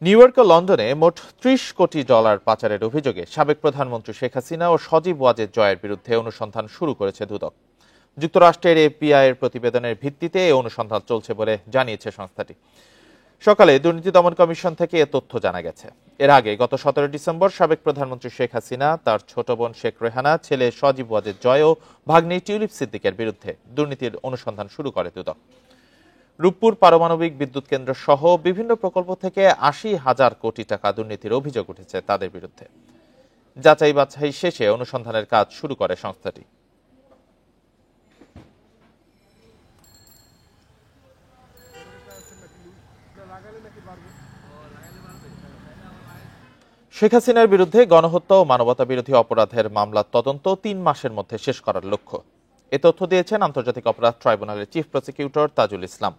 New York ও লন্ডনে মোট $30 কোটি পাচারের অভিযোগে সাবেক প্রধানমন্ত্রী শেখ হাসিনা ও সজীব ওয়াজেদ জয়ের বিরুদ্ধে অনুসন্ধান শুরু করেছে দুদক। যুক্তরাষ্ট্রের এফবিআই এর প্রতিবেদনের ভিত্তিতে এই অনুসন্ধান চলছে বলে জানিয়েছে সংস্থাটি। সকালে দুর্নীতি দমন কমিশন থেকে এ তথ্য জানা গেছে। এর আগে গত 17 ডিসেম্বর সাবেক প্রধানমন্ত্রী শেখ হাসিনা, তার ছোট বোন শেখ রেহানা, ছেলে সজীব ওয়াজেদ জয় ও ভাগ্নি টিউলিপ সিদ্দিকের বিরুদ্ধে দুর্নীতির অনুসন্ধান শুরু করে দুদক। রূপপুর পারমাণবিক বিদ্যুৎ কেন্দ্র সহ বিভিন্ন প্রকল্প থেকে 80,000 কোটি টাকা দুর্নীতির অভিযোগ উঠেছে তাদের বিরুদ্ধে। যাচাই বাছাই শেষে অনুসন্ধানের কাজ শুরু করে সংস্থাটি। শেখ হাসিনার বিরুদ্ধে গণহত্যা ও মানবতা বিরোধী অপরাধের মামলার তদন্ত 3 মাসের মধ্যে শেষ করার লক্ষ্য। এ তথ্য দিয়েছেন আন্তর্জাতিক অপরাধ ট্রাইব্যুনালের চিফ প্রসিকিউটর তাজুল ইসলাম।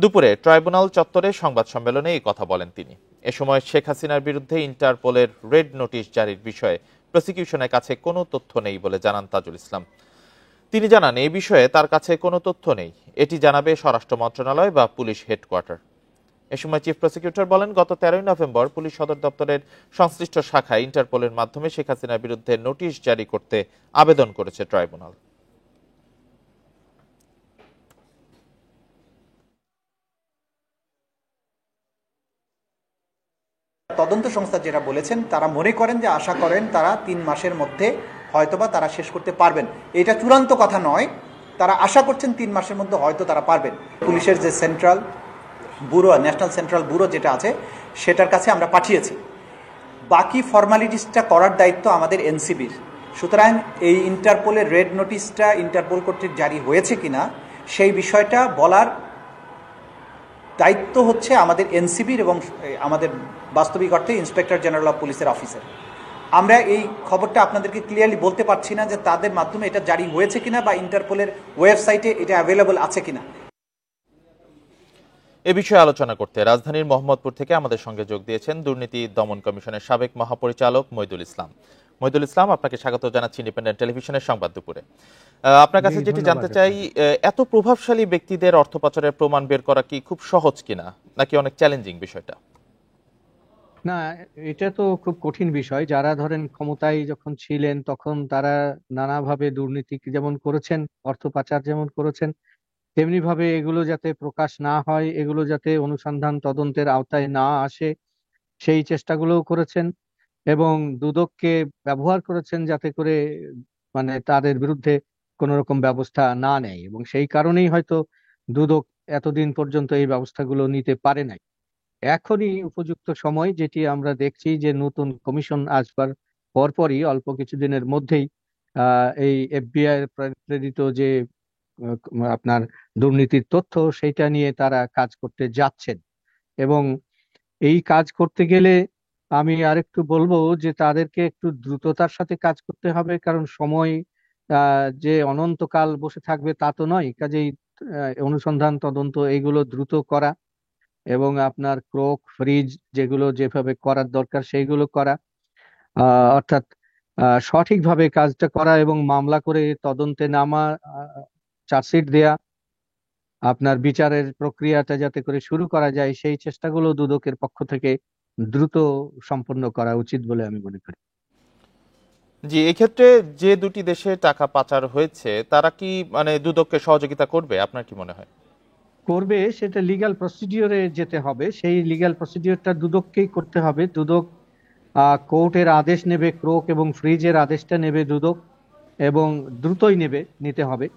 দুপুরে ট্রাইব্যুনাল চত্বরে সংবাদ সম্মেলনে এই কথা বলেন তিনি। এ সময় শেখ হাসিনার বিরুদ্ধে ইন্টারপোলের রেড নোটিশ জারির বিষয়ে প্রসিকিউশনের কাছে কোনো তথ্য নেই বলে জানান তাজুল ইসলাম। তিনি জানান, এই বিষয়ে তার কাছে কোনো তথ্য নেই, এটি জানাবে স্বরাষ্ট্র মন্ত্রণালয় বা পুলিশ হেডকোয়ার্টার। এ সময় চিফ প্রসিকিউটর বলেন, গত 13 নভেম্বর পুলিশ সদর দপ্তরের সংশ্লিষ্ট শাখায় ইন্টারপোলের মাধ্যমে শেখ হাসিনার বিরুদ্ধে নোটিশ জারি করতে আবেদন করেছে ট্রাইব্যুনাল। তদন্ত সংস্থা যেটা বলেছেন, তারা মনে করেন যে আশা করেন তারা 3 মাসের মধ্যে হয়তোবা তারা শেষ করতে পারবেন। এটা চূড়ান্ত কথা নয়, তারা আশা করছেন 3 মাসের মধ্যে হয়তো তারা পারবেন। পুলিশের যে central bureau, national central bureau যেটা আছে, সেটার কাছে আমরা পাঠিয়েছি। বাকি ফর্মালিটিসটা করার দায়িত্ব আমাদের এনসিবির। সুতরাং এই ইন্টারপোলের রেড নোটিশটা ইন্টারপোল কর্তৃক জারি হয়েছে কিনা সেই বিষয়টা বলার দায়িত্ব হচ্ছে আমাদের এনসিবির এবং আমাদের বাস্তবিক অর্থে ইন্সপেক্টর জেনারেল অফ পুলিশের অফিসার। আমরা এই খবরটা আপনাদেরকে ক্লিয়ারলি বলতে পারছি না যে তাদের মাধ্যমে এটা জারি হয়েছে কিনা বা ইন্টারপোলের ওয়েবসাইটে এটা অ্যাভেলেবল আছে কিনা। এ বিষয়ে আলোচনা করতে রাজধানীর মোহাম্মদপুর থেকে আমাদের সঙ্গে যোগ দিয়েছেন দুর্নীতি দমন কমিশনের সাবেক মহাপরিচালক মইদুল ইসলাম। মইদুল ইসলাম, আপনাকে স্বাগত জানাচ্ছি ইন্ডিপেন্ডেন্ট টেলিভিশনের সংবাদ দুপুরে। আপনার কাছে যেটি জানতে চাই, এত প্রভাবশালী ব্যক্তিদের অর্থ পাচারের প্রমাণ বের করা কি খুব সহজ কিনা, নাকি অনেক চ্যালেঞ্জিং বিষয়টা? না, এটা তো খুব কঠিন বিষয়। যারা ধরেন ক্ষমতায় যখন ছিলেন তখন তারা নানাভাবে দুর্নীতি যেমন করেছেন, অর্থ পাচার যেমন করেছেন, তেমনি ভাবে এগুলো যাতে প্রকাশ না হয়, এগুলো যাতে অনুসন্ধান তদন্তের আওতায় না আসে, সেই চেষ্টাগুলোও করেছেন এবং দুদককে ব্যবহার করেছেন যাতে করে মানে তাদের বিরুদ্ধে কোনো রকম ব্যবস্থা না নেয়, এবং সেই কারণেই হয়তো দুদক এতদিন পর্যন্ত এই ব্যবস্থাগুলো নিতে পারে নাই। এখনই উপযুক্ত সময়, যেটি আমরা দেখছি যে নতুন কমিশন আসবার পরপরই অল্প কিছুদিনের মধ্যেই এই এফবিআই প্রেরিত যে আপনার দুর্নীতির তথ্য, সেইটা নিয়ে তারা কাজ করতে যাচ্ছেন। এবং এই কাজ করতে গেলে আমি আরেকটু বলবো যে তাদেরকে একটু দ্রুততার সাথে কাজ করতে হবে, কারণ সময় যে অনন্তকাল বসে থাকবে তা তো নয়। কাজেই অনুসন্ধান তদন্ত এগুলো দ্রুত করা এবং আপনার ক্রোক ফ্রিজ যেগুলো যেভাবে করার দরকার সেইগুলো করা, অর্থাৎ সঠিকভাবে কাজটা করা এবং মামলা করে তদন্তে নামা, চার্জশিট দেয়া, আপনার বিচারের প্রক্রিয়াটা যাতে করে শুরু করা যায় সেই চেষ্টাগুলো দুদকের পক্ষ থেকে দ্রুত সম্পন্ন করা উচিত বলে আমি মনে করি। জি, এক্ষেত্রে যে দুটি দেশে টাকা পাচার হয়েছে তারা কি দুদককে সহযোগিতা করবে, আপনার কি মনে হয়? করবে, সেটা লিগ্যাল প্রসিডিওরে যেতে হবে। সেই লিগ্যাল প্রসিডিওরটা দুদককেই করতে হবে। দুদক কোর্টের আদেশ নেবে, ক্রোক এবং ফ্রিজের আদেশটা নেবে দুদক, এবং দ্রুতই নিতে হবে।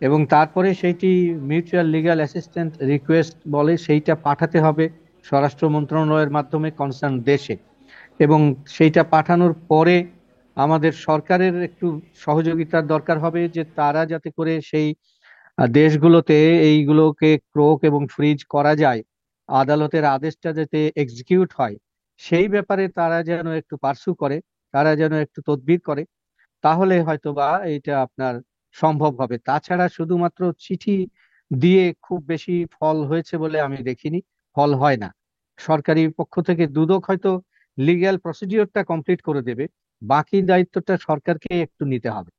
এবং তারপরে সেইটি মিউচুয়াল লিগ্যাল অ্যাসিস্ট্যান্ট রিকোয়েস্ট বলে, সেইটা পাঠাতে হবে স্বরাষ্ট্র মন্ত্রণালয়ের মাধ্যমে কনসার্ন দেশে। এবং সেইটা পাঠানোর পরে আমাদের সরকারের একটু সহযোগিতার দরকার হবে, যে তারা যাতে করে সেই দেশগুলোতে এইগুলোকে ক্রোক এবং ফ্রিজ করা যায়, আদালতের আদেশটা যাতে এক্সিকিউট হয়, সেই ব্যাপারে তারা যেন একটু পার্সু করে, তারা যেন একটু তদবির করে, তাহলে হয়তোবা এটা আপনার সম্ভব হবে। তাছাড়া শুধুমাত্র চিঠি দিয়ে খুব বেশি ফল হয়েছে বলে আমি দেখিনি, ফল হয় না। সরকারি পক্ষ থেকে দুদক হয়তো লিগ্যাল প্রসিডিওরটা কমপ্লিট করে দেবে, বাকি দায়িত্বটা সরকারকে একটু নিতে হবে।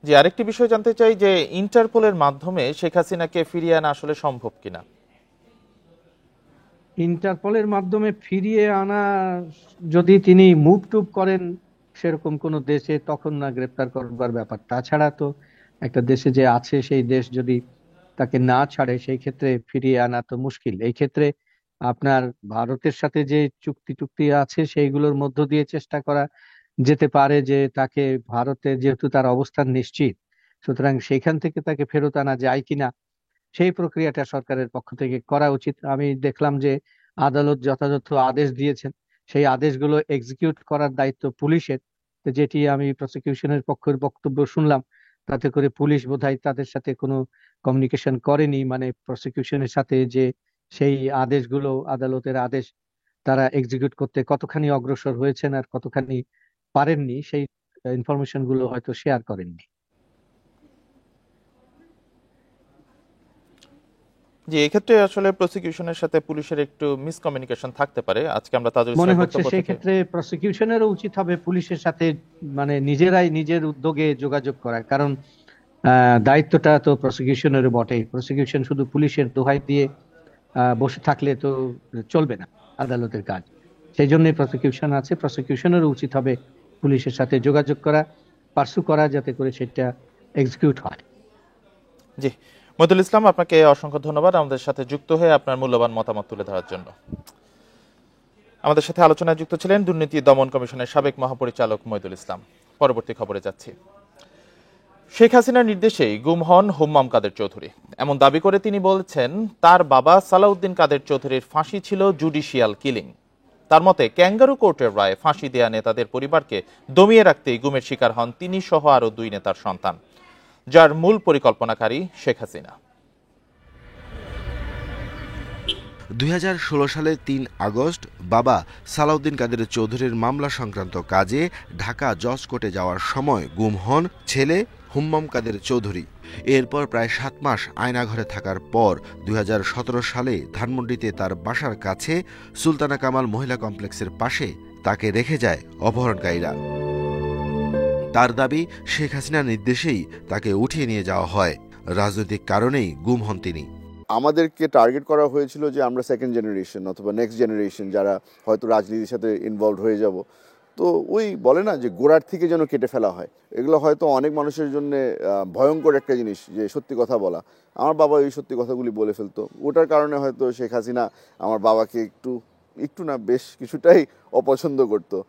জি, আরেকটি বিষয় জানতে চাই যে ইন্টারপোলের মাধ্যমে শেখ হাসিনাকে ফিরিয়ে আনা আসলে সম্ভব কিনা? ইন্টারপোলের মাধ্যমে ফিরিয়ে আনা, যদি তিনি মুভ টুভ করেন সেরকম কোন দেশে, তখন না গ্রেপ্তার করবার ব্যাপার। তাছাড়া তো একটা দেশে যে আছে সেই দেশ যদি তাকে না ছাড়ে, সেই ক্ষেত্রে ফিরিয়ে আনা তো মুশকিল। এই ক্ষেত্রে আপনার ভারতের সাথে যে চুক্তি টুক্তি আছে সেইগুলোর মধ্য দিয়ে চেষ্টা করা যেতে পারে যে তাকে, ভারতে যেহেতু তার অবস্থান নিশ্চিত, সুতরাং সেখান থেকে তাকে ফেরত আনা যায় কিনা সেই প্রক্রিয়াটা সরকারের পক্ষ থেকে করা উচিত। আমি দেখলাম যে আদালত যথাযথ আদেশ দিয়েছেন, সেই আদেশগুলো এক্সিকিউট করার দায়িত্ব পুলিশের। তো যেটি আমি প্রসিকিউশনের পক্ষের বক্তব্য শুনলাম, তাতে করে পুলিশ বোধহয় তাদের সাথে কোনো কমিউনিকেশন করেনি, মানে প্রসিকিউশনের সাথে, যে সেই আদেশগুলো, আদালতের আদেশ তারা এক্সিকিউট করতে কতখানি অগ্রসর হয়েছেন আর কতখানি পারেননি, সেই ইনফরমেশন গুলো হয়তো শেয়ার করেননি। জি, এক্ষেত্রে আসলে প্রসিকিউশনের সাথে পুলিশের একটু মিসকমিউনিকেশন থাকতে পারে। আজকে আমরা তাজুল মনে ইসলামের হচ্ছে বক্তব্য সেই থেকে ক্ষেত্রে প্রসিকিউশনেরও উচিত হবে পুলিশের সাথে মানে নিজেরাই নিজের উদ্যোগে যোগাযোগ করা, কারণ দায়িত্বটা তো প্রসিকিউশনেরও বটে। প্রসিকিউশন শুধু পুলিশের দোহাই দিয়ে বসে থাকলে তো চলবে না আদালতের কাজ। সেই জন্য প্রসিকিউশন আছে, প্রসিকিউশনেরও উচিত হবে পুলিশের সাথে যোগাযোগ করা, পার্সু করা, যাতে করে সেটা এক্সিকিউট হয়। জি, মইদুল ইসলাম, আপনাকে অসংখ্য ধন্যবাদ আমাদের সাথে যুক্ত হয়ে আপনার মূল্যবান মতামত তুলে ধরার জন্য। আমাদের সাথে আলোচনায় যুক্ত ছিলেন দুর্নীতি দমন কমিশনের সাবেক মহাপরিচালক মইদুল ইসলাম। পরবর্তী খবরে যাচ্ছি। শেখ হাসিনার নির্দেশেই গুম হন হুম্মাম কাদের চৌধুরী, এমন দাবি করে তিনি বলেছেন তার বাবা সালাউদ্দিন কাদের চৌধুরীর ফাঁসি ছিল জুডিশিয়াল কিলিং। তার মতে ক্যাঙ্গারু কোর্টের রায়ে ফাঁসি দেয়া নেতাদের পরিবারকে দমিয়ে রাখতেই গুমের শিকার হন তিনি সহ আরো 2 নেতার সন্তান, যার মূল পরিকল্পনাকারী শেখ হাসিনা। 2016 সালের 3 আগস্ট বাবা সালাউদ্দিন কাদের চৌধুরীর মামলা সংক্রান্ত কাজে ঢাকা জজ কোর্টে যাওয়ার সময় গুম হন ছেলে হুম্মাম কাদের চৌধুরী। এরপর প্রায় 7 মাস আয়নাঘরে থাকার পর 2017 সালে ধানমন্ডিতে তার বাসার কাছে সুলতানা কামাল মহিলা কমপ্লেক্সের পাশে তাকে রেখে যায় অপহরণকারীরা। তার দাবি, শেখ হাসিনার নির্দেশেই তাকে উঠিয়ে নিয়ে যাওয়া হয়, রাজনৈতিক কারণেই গুম হন তিনি। আমাদেরকে টার্গেট করা হয়েছিল যে আমরা সেকেন্ড জেনারেশন অথবা নেক্সট জেনারেশন যারা হয়তো রাজনীতির সাথে ইনভলভ হয়ে যাব। তো ওই বলে না যে গোড়ার থেকে যেন কেটে ফেলা হয়। এগুলো হয়তো অনেক মানুষের জন্য ভয়ঙ্কর একটা জিনিস, যে সত্যি কথা বলা। আমার বাবা এই সত্যি কথাগুলি বলে ফেলতো, ওটার কারণে হয়তো শেখ হাসিনা আমার বাবাকে একটু না বেশ কিছুটাই অপছন্দ করতো।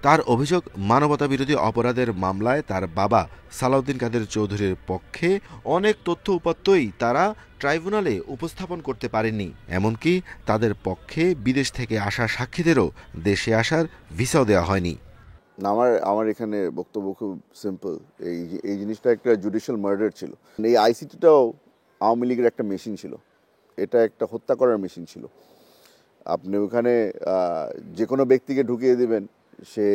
তার অভিযোগ, মানবতা বিরোধী অপরাধের মামলায় তার বাবা সালাউদ্দিন কাদের চৌধুরীর পক্ষে অনেক তথ্য উপাত্তই তারা ট্রাইব্যুনালে উপস্থাপন করতে পারেননি। এমনকি তাদের পক্ষে বিদেশ থেকে আসা সাক্ষীদেরও দেশে আসার ভিসাও দেওয়া হয়নি। আমার এখানে বক্তব্য খুব সিম্পল। এই জিনিসটা একটা জুডিশিয়াল মার্ডার ছিল। এই আইসিটিটাও আওয়ামী লীগের একটা মেশিন ছিল, এটা একটা হত্যা করার মেশিন ছিল। আপনি ওখানে যে কোনো ব্যক্তিকে ঢুকিয়ে দিবেন, সে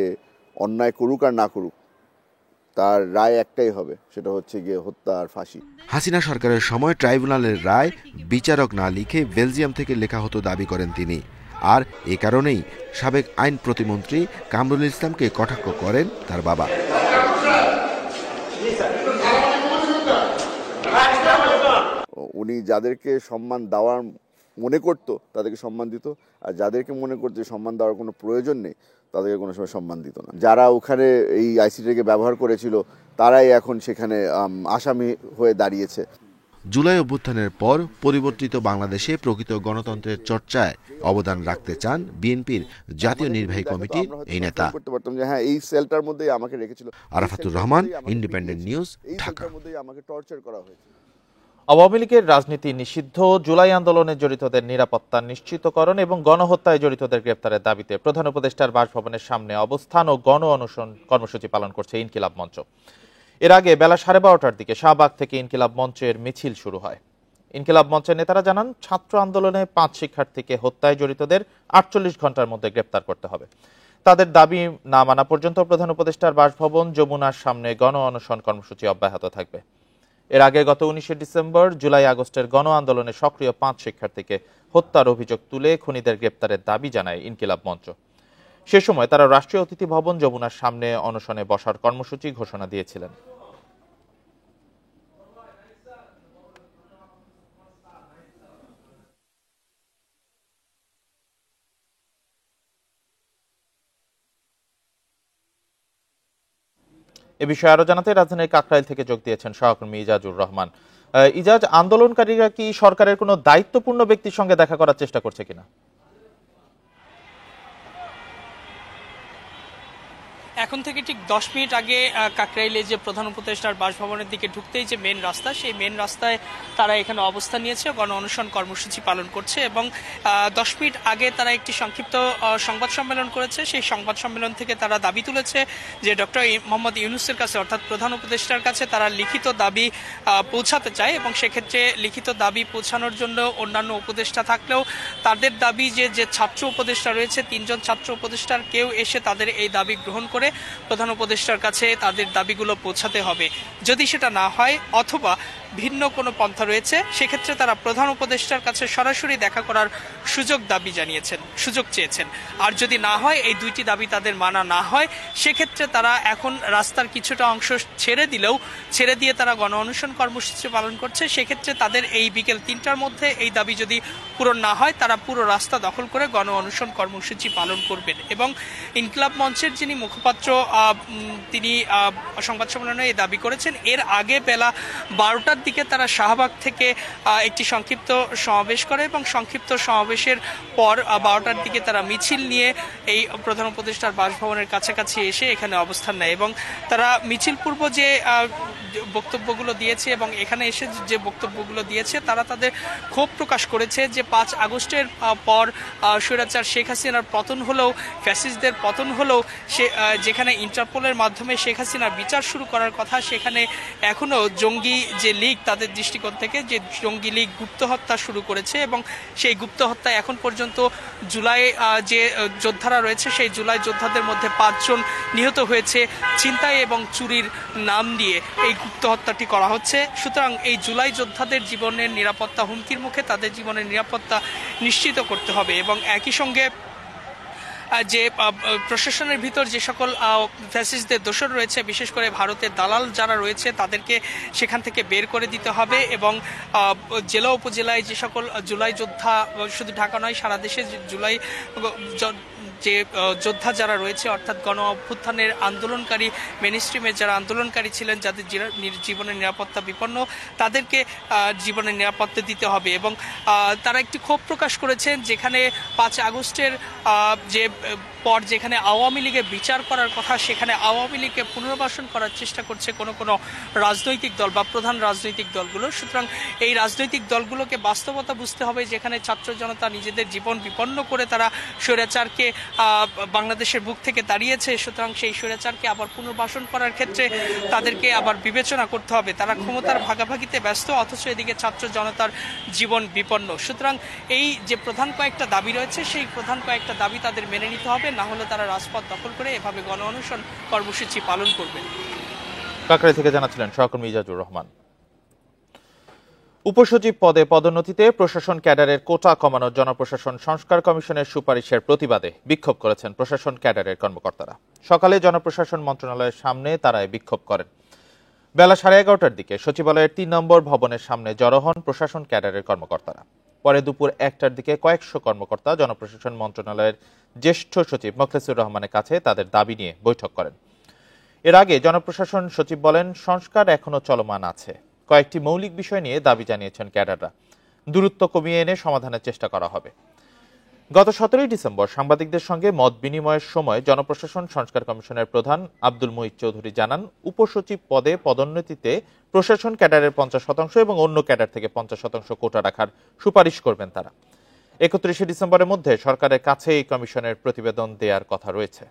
অন্যায় করুক আর না করুক, তার রায় একটাই হবে, সেটা হচ্ছে গিয়ে হত্যা আর ফাঁসি। হাসিনা সরকারের সময় ট্রাইব্যুনালের রায় বিচারক না লিখে বেলজিয়াম থেকে লেখা হতো দাবি করেন তিনি। আর এ কারণেই সাবেক আইন প্রতিমন্ত্রী কামরুল ইসলামকে কটাক্ষ করেন তার বাবা। উনি যাদেরকে সম্মান দেওয়ার মনে করতো তাদেরকে সম্মান দিত, আর যাদেরকে মনে করতো সম্মান দেওয়ার কোনো প্রয়োজন নেই তাদেরকে কোনো সময় সম্মান দিত না। যারা ওখানে এই আইসিটিকে ব্যবহার করেছিল তারাই এখন সেখানে আসামি হয়ে দাঁড়িয়েছে। জুলাই অভ্যুত্থানের পর পরিবর্তিত বাংলাদেশে প্রকৃত গণতন্ত্রের চর্চায় অবদান রাখতে চান বিএনপির জাতীয় নির্বাহী কমিটির এই নেতা। করতে পারতাম যে হ্যাঁ, এই সেলটার মধ্যেই আমাকে রেখেছিল। Arafatur Rahman, independent news, Dhaka. আমাকে টর্চার করা হয়েছে। আওয়ামী লীগের রাজনীতি নিষিদ্ধ, জুলাই আন্দোলনে জড়িতদের নিরাপত্তা নিশ্চিতকরণ এবং গণহত্যায় জড়িতদের গ্রেপ্তারের দাবিতে প্রধান উপদেষ্টার বাসভবনের সামনে অবস্থান ও গণ অনশন কর্মসূচি পালন করছে ইনকিলাব মঞ্চ। এর আগে বেলা 12:30টার দিকে শাহবাগ থেকে ইনকিলাব মঞ্চের মিছিল শুরু হয়। ইনকিলাব মঞ্চের নেতারা জানান, ছাত্র আন্দোলনে 5 শিক্ষার্থীকে হত্যায় জড়িতদের 48 ঘন্টার মধ্যে গ্রেপ্তার করতে হবে। তাদের দাবি না মানা পর্যন্ত প্রধান উপদেষ্টার বাসভবন যমুনার সামনে গণ অনশন কর্মসূচি অব্যাহত থাকবে। এর আগে গত 19শে ডিসেম্বর জুলাই আগস্টের গণ আন্দোলনে সক্রিয় 5 শিক্ষার্থীকে হত্যার অভিযোগ তুলে খুনিদের গ্রেপ্তারের দাবি জানায় ইনকিলাব মঞ্চ। সে সময় তারা রাষ্ট্রীয় অতিথি ভবন যমুনার সামনে অনশনে বসার কর্মসূচি ঘোষণা দিয়েছিলেন। এ বিষয়ে আরো জানাতে রাজধানীর কাকরাইল থেকে যোগ দিয়েছেন সহকর্মী ইজাজুর রহমান। ইজাজ, আন্দোলনকারীরা কি সরকারের কোনো দায়িত্বপূর্ণ ব্যক্তির সঙ্গে দেখা করার চেষ্টা করছে কিনা? এখন থেকে ঠিক 10 মিনিট আগে কাকরাইলে যে প্রধান উপদেষ্টার বাসভবনের দিকে ঢুকতেই যে মেন রাস্তা, সেই মেন রাস্তায় তারা এখানে অবস্থান নিয়েছে, গণ অনশন কর্মসূচি পালন করছে এবং 10 মিনিট আগে তারা একটি সংক্ষিপ্ত সংবাদ সম্মেলন করেছে। সেই সংবাদ সম্মেলন থেকে তারা দাবি তুলেছে যে ডক্টর মোহাম্মদ ইউনূসের কাছে, অর্থাৎ প্রধান উপদেষ্টার কাছে তারা লিখিত দাবি পৌঁছাতে চায় এবং সেক্ষেত্রে লিখিত দাবি পৌঁছানোর জন্য অন্যান্য উপদেষ্টা থাকলেও তাদের দাবি যে ছাত্র উপদেষ্টা রয়েছে, 3 জন ছাত্র উপদেষ্টার কেউ এসে তাদের এই দাবি গ্রহণ করে প্রধান উপদেষ্টার কাছে তাদের দাবিগুলো পৌঁছাতে হবে। যদি সেটা না হয় অথবা ভিন্ন কোনো পন্থা রয়েছে, সেক্ষেত্রে তারা প্রধান উপদেষ্টার কাছে সরাসরি দেখা করার সুযোগ চেয়েছেন। আর যদি না হয়, এই দুইটি দাবি তাদের মানা না হয়, সেক্ষেত্রে তারা এখন রাস্তার কিছুটা অংশ ছেড়ে দিয়ে তারা গণ অনশন কর্মসূচি পালন করছে। সেক্ষেত্রে তাদের এই বিকেল 3টার মধ্যে এই দাবি যদি পূরণ না হয়, তারা পুরো রাস্তা দখল করে গণ অনশন কর্মসূচি পালন করবেন। এবং ইনকিলাব মঞ্চের যিনি মুখপাত্র, তিনি সংবাদ সম্মেলনে এই দাবি করেছেন। এর আগে বেলা 12টার দিকে তারা শাহবাগ থেকে একটি সংক্ষিপ্ত সমাবেশ করে এবং সংক্ষিপ্ত সমাবেশের পর 12টার দিকে তারা মিছিল নিয়ে এই প্রধান উপদেষ্টার বাসভবনের কাছাকাছি এসে এখানে অবস্থান নেয় এবং তারা মিছিল পূর্ব যে বক্তব্যগুলো দিয়েছে এবং এখানে এসে যে বক্তব্যগুলো দিয়েছে, তারা তাদের ক্ষোভ প্রকাশ করেছে যে 5 আগস্টের পর স্বৈরাচার শেখ হাসিনার পতন হলেও, ফ্যাসিস্টদের পতন হলেও, যেখানে ইন্টারপোলের মাধ্যমে শেখ হাসিনার বিচার শুরু করার কথা, সেখানে এখনও জঙ্গি যে লীগ, তাদের দৃষ্টিকোণ থেকে যে জঙ্গি লীগ গুপ্ত হত্যা শুরু করেছে এবং সেই গুপ্ত হত্যা এখন পর্যন্ত জুলাই যে যোদ্ধারা রয়েছে, সেই জুলাই যোদ্ধাদের মধ্যে 5 জন নিহত হয়েছে ছিনতাই এবং চুরির নাম দিয়ে এই গুপ্ত হত্যাটি করা হচ্ছে। সুতরাং এই জুলাই যোদ্ধাদের জীবনের নিরাপত্তা হুমকির মুখে, তাদের জীবনের নিরাপত্তা নিশ্চিত করতে হবে এবং একই সঙ্গে যে প্রশাসনের ভিতর যে সকল ফ্যাসিস্টদের দোষর রয়েছে, বিশেষ করে ভারতের দালাল যারা রয়েছে, তাদেরকে সেখান থেকে বের করে দিতে হবে এবং জেলা উপজেলায় যে সকল জুলাই যোদ্ধা, শুধু ঢাকা নয় সারা দেশে জুলাই যে যোদ্ধা যারা রয়েছে, অর্থাৎ গণ অভ্যুত্থানের আন্দোলনকারী, মেইনস্ট্রিমের যারা আন্দোলনকারী ছিলেন, যাদের জীবনের নিরাপত্তা বিপন্ন, তাদেরকে জীবনের নিরাপত্তা দিতে হবে। এবং তারা একটি ক্ষোভ প্রকাশ করেছেন যেখানে 5 আগস্টের যে পর যেখানে আওয়ামী লীগের বিচার করার কথা, সেখানে আওয়ামী লীগকে পুনর্বাসন করার চেষ্টা করছে কোনো রাজনৈতিক দল বা প্রধান রাজনৈতিক দলগুলো। সুতরাং এই রাজনৈতিক দলগুলোকে বাস্তবতা বুঝতে হবে, যেখানে ছাত্র জনতা নিজেদের জীবন বিপন্ন করে তারা স্বৈরাচারকে বাংলাদেশের বুক থেকে দাঁড়িয়েছে। সুতরাং সেই স্বৈরাচারকে আবার পুনর্বাসন করার ক্ষেত্রে তাদেরকে আবার বিবেচনা করতে হবে। তারা ক্ষমতার ভাগাভাগিতে ব্যস্ত, অথচ এদিকে ছাত্র জনতার জীবন বিপন্ন। সুতরাং এই যে প্রধান কয়েকটা দাবি রয়েছে, সেই প্রধান কয়েকটা দাবি তাদের মেনে নিতে হবে, না হলে তারা রাজপথ দখল করে এভাবে গণ অনশন কর্মসূচি পালন করবে। কাকরাইল থেকে জানাচ্ছিলেন সহকর্মী ইজাজুর রহমান। উপসচিব পদে পদোন্নতিতে প্রশাসন ক্যাডারের কোটা কমানোর জনপ্রশাসন সংস্কার কমিশনের সুপারিশের প্রতিবাদে বিক্ষোভ করেছেন প্রশাসন ক্যাডারের কর্মকর্তারা। সকালে জনপ্রশাসন মন্ত্রণালয়ের সামনে তারা বিক্ষোভ করেন। বেলা 11:30টার দিকে সচিবালয়ের 3 নম্বর ভবনের সামনে জড়ো হন প্রশাসন ক্যাডারের কর্মকর্তারা। পরে দুপুর 1টার দিকে কয়েকশো কর্মকর্তা জনপ্রশাসন মন্ত্রণালয়ের জ্যেষ্ঠ সচিব মোখলেসুর রহমানের কাছে তাদের দাবি নিয়ে বৈঠক করেন। এর আগে জনপ্রশাসন সচিব বলেন, সংস্কার এখনো চলমান আছে। কয়েকটি মৌলিক বিষয় নিয়ে দাবি জানিয়েছেন ক্যাডাররা। দূরত্ব কমিয়ে এনে সমাধানের চেষ্টা করা হবে। গত 17 ডিসেম্বর সাংবাদিকদের সঙ্গে মত বিনিময়ের সময় জনপ্রশাসন সংস্কার কমিশনের প্রধান আব্দুল মুহিত চৌধুরী জানান, উপসচিব পদে পদোন্নতিতে প্রশাসন ক্যাডারের 50% এবং অন্য ক্যাডার থেকে 50% কোটা রাখার সুপারিশ করবেন তারা। 31 ডিসেম্বরের মধ্যে সরকারের কাছে এই কমিশনের প্রতিবেদন দেওয়ার কথা রয়েছে।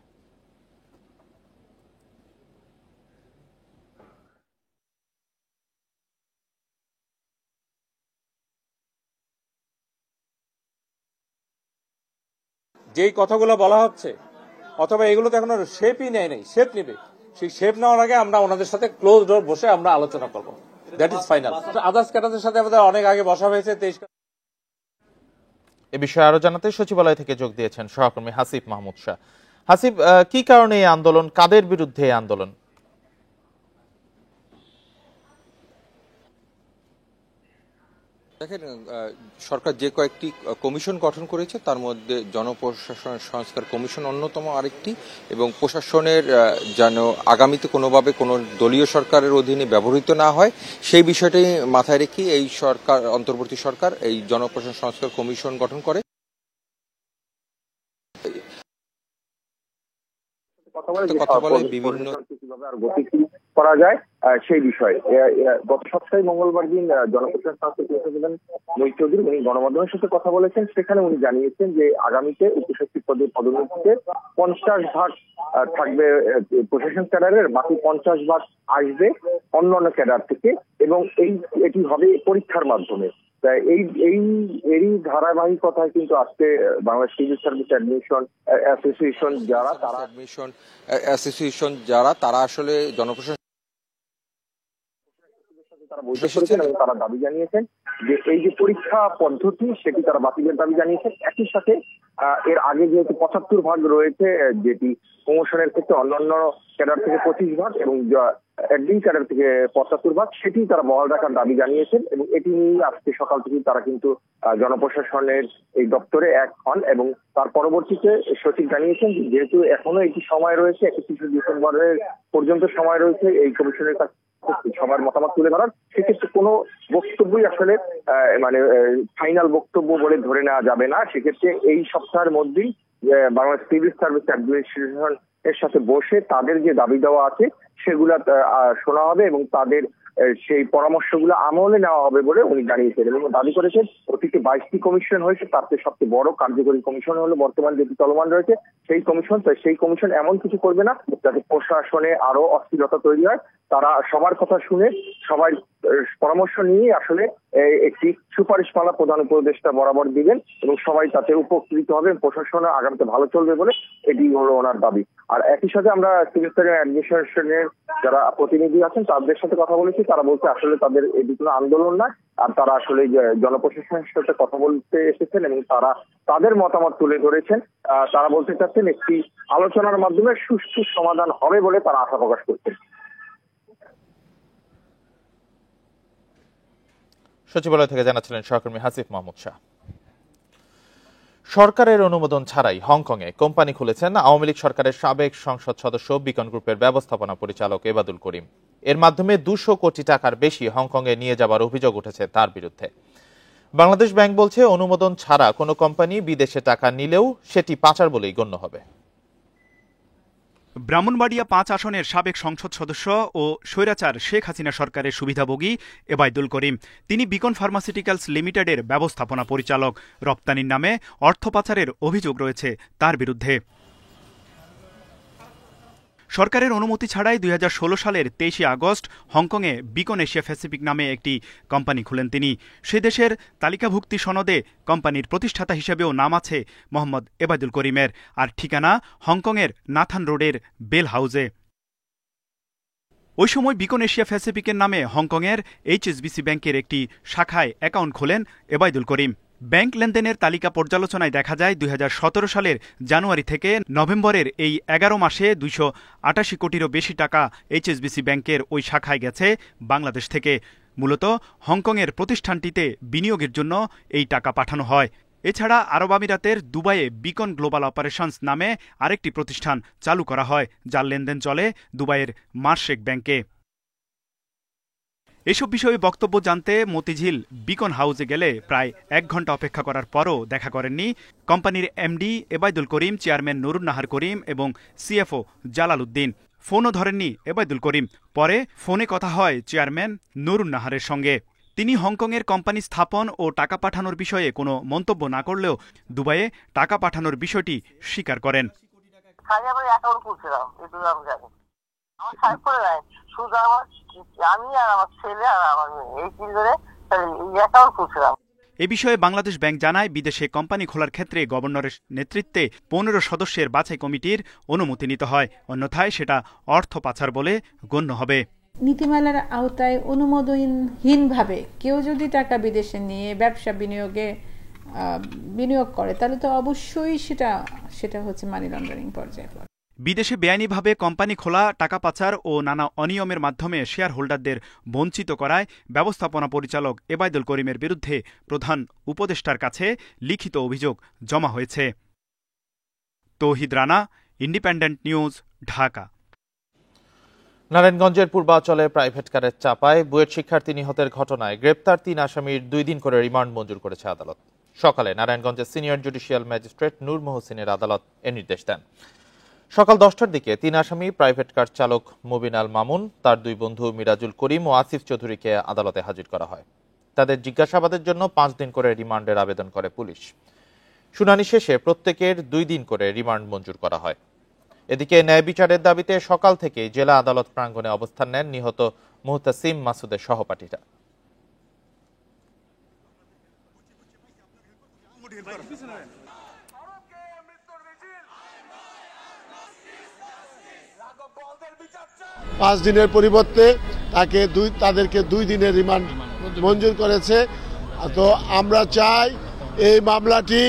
যেই কথাগুলো বলা হচ্ছে, অথবা এগুলো তো এখনো শেপই নেয় নাই, শেপ নেবে। সেই শেপ নেওয়ার আগে আমরা ওনাদের সাথে ক্লোজ ডোর বসে আমরা আলোচনা করবো। That is final. আদার্স ক্যাডারদের সাথে আমাদের অনেক আগে বসা হয়েছে। এ বিষয়ে আরো জানাতে সচিবালয় থেকে যোগ দিয়েছেন সহকর্মী হাসিব মাহমুদ শাহ। হাসিব, কি কারণে এই আন্দোলন, কাদের বিরুদ্ধে এই আন্দোলন? দেখেন, সরকার যে কয়েকটি কমিশন গঠন করেছে তার মধ্যে জনপ্রশাসন সংস্কার কমিশন অন্যতম আরেকটি, এবং প্রশাসনের যেন আগামীতে কোনোভাবে কোনো দলীয় সরকারের অধীনে ব্যবহৃত না হয় সেই বিষয়টি মাথায় রেখে এই সরকার, অন্তর্বর্তী সরকার এই জনপ্রশাসন সংস্কার কমিশন গঠন করে। কথা বলে বিভিন্ন করা যায় সেই বিষয়ে গত সপ্তাহে মঙ্গলবার দিন জনপ্রশাসন সংস্কার প্রধান মহিত চৌধুরী উনি গণমাধ্যমের সাথে কথা বলেছেন। সেখানে উনি জানিয়েছেন যে আগামীতে উপসচিব পদের পদোন্নতিতে 50% থাকবে প্রশাসন ক্যাডারের, বাকি 50% আসবে অন্যান্য ক্যাডার থেকে, এবং এটি হবে পরীক্ষার মাধ্যমে। এই ধারাবাহিকতায় কিন্তু আজকে বাংলাদেশ সিভিল সার্ভিস অ্যাসোসিয়েশন যারা তারা আসলে জনপ্রশাসন তারা দাবি জানিয়েছেন যে এই যে পরীক্ষা পদ্ধতি সেটি তারা বাতিলের দাবি জানিয়েছেন। একই সাথে এর আগে যেহেতু 75% রয়েছে, যেটি প্রমোশনের ক্ষেত্রে অন্যান্য ক্যাডার থেকে 25% এবং অ্যাডমিন ক্যাডার থেকে 75%, সেটি তারা বহাল রাখার দাবি জানিয়েছেন। এবং এটি নিয়ে আজকে সকাল থেকে তারা কিন্তু জনপ্রশাসনের এই দপ্তরে এক হন, এবং তার পরবর্তীতে সচিব জানিয়েছেন যেহেতু এখনো একটি সময় রয়েছে, 31 ডিসেম্বরের পর্যন্ত সময় রয়েছে এই কমিশনের কাছে সবার মতামত তুলে ধরার, সেক্ষেত্রে কোনো বক্তব্যই আসলে মানে ফাইনাল বক্তব্য বলে ধরে নেওয়া যাবে না। সেক্ষেত্রে এই সপ্তাহের মধ্যেই বাংলাদেশ সিভিল সার্ভিস অ্যাডমিনিস্ট্রেশন এর সাথে বসে তাদের যে দাবি দেওয়া আছে সেগুলা শোনা হবে এবং তাদের সেই পরামর্শগুলো আমলে নেওয়া হবে বলে উনি জানিয়েছেন। এবং দাবি করেছেন অতীতে 22টি কমিশন হয়েছে, তার থেকে সবচেয়ে বড় কার্যকরী কমিশন হলো বর্তমান যেটি চলমান রয়েছে সেই কমিশন। তো সেই কমিশন এমন কিছু করবে না যাতে প্রশাসনে আরো অস্থিরতা তৈরি হয়। তারা সবার কথা শুনে সবাই পরামর্শ নিয়ে আসলে একটি সুপারিশমালা প্রধান উপদেষ্টা বরাবর দিবেন এবং সবাই তাতে উপকৃত হবে, প্রশাসন আগামীতে ভালো চলবে বলে এটি হলো ওনার দাবি। আর একই সাথে আমরা সিভিল সার্ভিস অ্যাডমিনিস্ট্রেশনের যারা প্রতিনিধি আছেন তাদের সাথে কথা বলেছি, তারা বলছে আসলে তাদের এটি কোনো আন্দোলন না, আর তারা আসলে জনপ্রশাসনের সাথে কথা বলতে এসেছেন এবং তারা তাদের মতামত তুলে ধরেছেন। তারা বলতে চাচ্ছেন একটি আলোচনার মাধ্যমে সুষ্ঠু সমাধান হবে বলে তারা আশা প্রকাশ করছেন। সচিবালয় থেকে জানাচ্ছিলেন সহকর্মী হাসিফ মাহমুদ শাহ। সরকারের অনুমোদন ছাড়াই হংকংয়ে কোম্পানি খুলেছেন আওয়ামী লীগ সরকারের সাবেক সংসদ সদস্য বিকন গ্রুপের ব্যবস্থাপনা পরিচালক এবাদুল করিম। এর মাধ্যমে 200 কোটি টাকার বেশি হংকংয়ে নিয়ে যাবার অভিযোগ উঠেছে তার বিরুদ্ধে। বাংলাদেশ ব্যাংক বলছে অনুমোদন ছাড়া কোনো কোম্পানি বিদেশে টাকা নিলেও সেটি পাচার বলেই গণ্য হবে। ব্রাহ্মণবাড়িয়া 5 আসনের সাবেক সংসদ সদস্য ও স্বৈরাচার শেখ হাসিনা সরকারের সুবিধাভোগী এবাদুল করিম, তিনি বিকন ফার্মাসিউটিক্যালস লিমিটেডের ব্যবস্থাপনা পরিচালক। রপ্তানির নামে অর্থ পাচারের অভিযোগ রয়েছে তার বিরুদ্ধে। সরকারের অনুমতি ছাড়াই 2016 সালের 23 আগস্ট হংকংয়ে বিকন এশিয়া প্যাসিফিক নামে একটি কোম্পানি খুলেন তিনি। সে দেশের তালিকাভুক্তি সনদে কোম্পানির প্রতিষ্ঠাতা হিসেবেও নাম আছে মোহাম্মদ এবাদুল করিমের, আর ঠিকানা হংকংয়ের নাথান রোডের বেল হাউজে। ওই সময় বিকন এশিয়া প্যাসিফিকের নামে হংকংয়ের HSBC ব্যাংকের একটি শাখায় অ্যাকাউন্ট খোলেন এবাদুল করিম। ব্যাংক লেনদেনের তালিকা পর্যালোচনায় দেখা যায় 2017 সালের জানুয়ারি থেকে নভেম্বরের এই 11 মাসে 288 কোটিরও বেশি টাকা HSBC ব্যাংকের ওই শাখায় গেছে বাংলাদেশ থেকে। মূলত হংকংয়ের প্রতিষ্ঠানটিতে বিনিয়োগের জন্য এই টাকা পাঠানো হয়। এছাড়া আরব আমিরাতের দুবাইয়ে বিকন গ্লোবাল অপারেশনস নামে আরেকটি প্রতিষ্ঠান চালু করা হয়, যার লেনদেন চলে দুবাইয়ের মার্শেক ব্যাংকে। এসব বিষয়ে বক্তব্য জানতে মতিঝিল বিকন হাউসে গেলে প্রায় 1 ঘন্টা অপেক্ষা করার পরও দেখা করেননি কোম্পানির এমডি এবাদুল করিম, চেয়ারম্যান নুরুন নাহার করিম এবং সিএফও জালাল উদ্দিন। ফোনও ধরেননি এবাদুল করিম। পরে ফোনে কথা হয় চেয়ারম্যান নুরুন নাহারের সঙ্গে। তিনি হংকংয়ের কোম্পানি স্থাপন ও টাকা পাঠানোর বিষয়ে কোনো মন্তব্য না করলেও দুবাইয়ে টাকা পাঠানোর বিষয়টি স্বীকার করেন। এ বিষয়ে বাংলাদেশ ব্যাংক জানায়, বিদেশে কোম্পানি খোলার ক্ষেত্রে গভর্নরের নেতৃত্বে 15 সদস্যের বাছাই কমিটির অনুমতি নিতে হয়, অন্যথায় সেটা অর্থ পাচার বলে গণ্য হবে। নীতিমালার আওতায় অনুমোদনহীনভাবে কেউ যদি টাকা বিদেশে নিয়ে ব্যবসা বিনিয়োগ করে তাহলে তো অবশ্যই সেটা হচ্ছে মানি লন্ডারিং পর্যায়ে পড়ে। বিদেশে বেআইনিভাবে কোম্পানি খোলা, টাকা পাচার ও নানা অনিয়মের মাধ্যমে শেয়ার হোল্ডারদের বঞ্চিত করায় ব্যবস্থাপনা পরিচালক এবায়দুল করিমের বিরুদ্ধে প্রধান উপদেষ্টার কাছে লিখিত অভিযোগ জমা হয়েছে। তৌহিদ রানা, ইন্ডিপেন্ডেন্ট নিউজ, ঢাকা। নারায়ণগঞ্জের পূর্বাঞ্চলে প্রাইভেট কারের চাপায় বুয়েট শিক্ষার্থী নিহতের ঘটনায় গ্রেপ্তার 3 আসামির 2 দিন করে রিমান্ড মঞ্জুর করেছে আদালত। সকালে নারায়ণগঞ্জের সিনিয়র জুডিশিয়াল ম্যাজিস্ট্রেট নূর মোহসিনের আদালত এ নির্দেশ দেন। সকাল 10টার দিকে 3 আসামি প্রাইভেট কার চালক মুবিন আল মামুন, তার 2 বন্ধু মিরাজুল করিম ও আসিফ চৌধুরীকে আদালতে হাজির করা হয়। তাদের জিজ্ঞাসাবাদের জন্য 5 দিন করে রিমান্ডের আবেদন করে পুলিশ। শুনানি শেষে প্রত্যেকের 2 দিন করে রিমান্ড মঞ্জুর করা হয়। এদিকে ন্যায় বিচারের দাবিতে সকাল থেকে জেলা আদালত প্রাঙ্গণে অবস্থান নেন নিহত মুহতাসিম মাসুদের সহপাঠীরা। পাঁচ দিনের পরিবর্তে তাদেরকে 2 দিনের রিমান্ড মঞ্জুর করেছে। তো আমরা চাই এই মামলাটি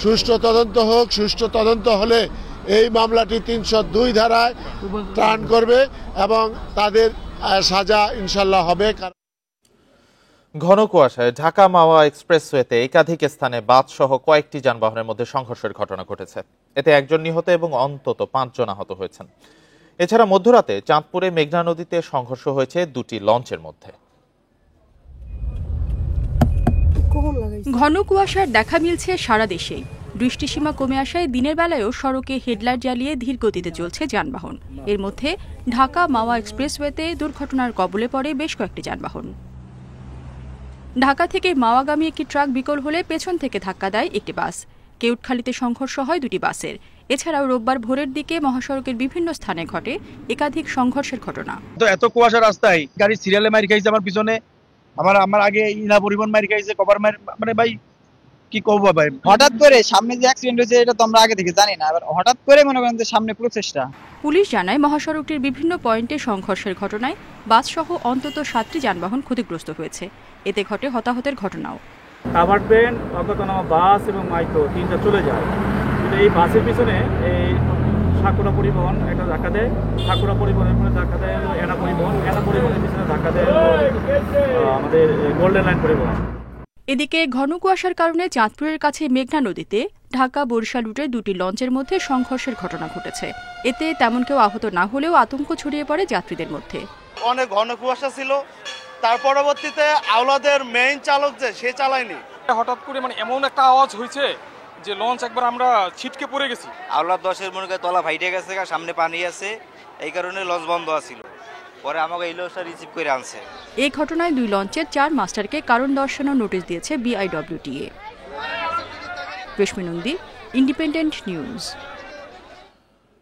সুষ্ঠু তদন্ত হোক। সুষ্ঠু তদন্ত হলে এই মামলাটি 302 ধারায় ত্রাণ করবে এবং তাদের সাজা ইনশাল্লাহ হবে। ঘন কুয়াশায় ঢাকা মাওয়া এক্সপ্রেসওয়েতে একাধিক স্থানে বাস সহ কয়েকটি যানবাহনের মধ্যে সংঘর্ষের ঘটনা ঘটেছে। এতে 1 জন নিহত এবং অন্তত 5 জন আহত হয়েছেন। এছাড়া মধ্যরাতে চাঁদপুরে মেঘনা নদীতে সংঘর্ষ হয়েছে 2টি লঞ্চের মধ্যে। ঘন কুয়াশার দেখা মিলছে সারা দেশেই। বৃষ্টিসীমা কমে আসায় দিনের বেলায়ও সড়কে হেডলাইট জ্বালিয়ে ধীর গতিতে চলছে যানবাহন। এর মধ্যে ঢাকা মাওয়া এক্সপ্রেসওয়েতে দুর্ঘটনার কবলে পড়ে বেশ কয়েকটি যানবাহন। ঢাকা থেকে মাওয়াগামী একটি ট্রাক বিকল হলে পেছন থেকে ধাক্কা দেয় একটি বাস। কেউটখালীতে সংঘর্ষ হয় 2টি বাসের। এছাড়াও রোববার ভোরের দিকে মহাসড়কের বিভিন্ন স্থানে ঘটে একাধিক সংঘর্ষের ঘটনা। তো এত কুয়াশা রাস্তায় গাড়ি সিরিয়ালে মারি খাইছে, আমার পিছনে আমার আগে ইনা পরিবহন মারি খাইছে, কভার মারি, মানে ভাই কি করবো ভাই। হঠাৎ করে সামনে যে অ্যাক্সিডেন্ট হয়েছে এটা তো আমরা আগে থেকে জানি না, এবার হঠাৎ করে মনে করেন যে সামনে পুরো চেষ্টা। পুলিশ জানায় মহাসড়কটির বিভিন্ন পয়েন্টে সংঘর্ষের ঘটনায় বাস সহ অন্তত 7টি যানবাহন ক্ষতিগ্রস্ত হয়েছে। এতে ঘটে হতাহতের ঘটনাও। কাভার্ড ভ্যান, অজ্ঞাতনামা বাস এবং মাইক্রো 3টা চলে যায়। এই বাসের পিছনে এই সাকুরা পরিবহন একটা ধাক্কা দেয়, সাকুরা পরিবহনের পরে ধাক্কা দেয় এনা পরিবহন, এনা পরিবহনের পিছনে ধাক্কা দেয় আমাদের গোল্ডেন লাইন পরিবহন। এদিকে ঘন কুয়াশার কারণে চাঁদপুরের কাছে মেঘনা নদীতে ঢাকা বরিশাল রুটের 2টি লঞ্চের মধ্যে সংঘর্ষের ঘটনা ঘটেছে। এতে তেমন কেউ আহত না হলেও আতঙ্ক ছড়িয়ে পড়ে যাত্রীদের মধ্যে। অনেক ঘন কুয়াশা ছিল, তার পরবর্তীতে আওলাদের মেইন চালক যে সে চালায়নি। হঠাৎ করে মানে এমন একটা আওয়াজ হয়েছে যে লঞ্চ একবার আমরা ছিটকে পড়ে গেছি। আওলাদ 10-এর মনে করে তলা ফাইটে গেছে, সামনে পানি আছে, এই কারণে লঞ্চ বন্ধ আছিল। পরে আমাকে এই লঞ্চটা রিসিভ করে আনছে। এই ঘটনায় 2 লঞ্চের 4 মাস্টারকে কারণ দর্শানোর নোটিশ দিয়েছে BIWTA। রেশমি নন্দী, ইন্ডিপেন্ডেন্ট নিউজ।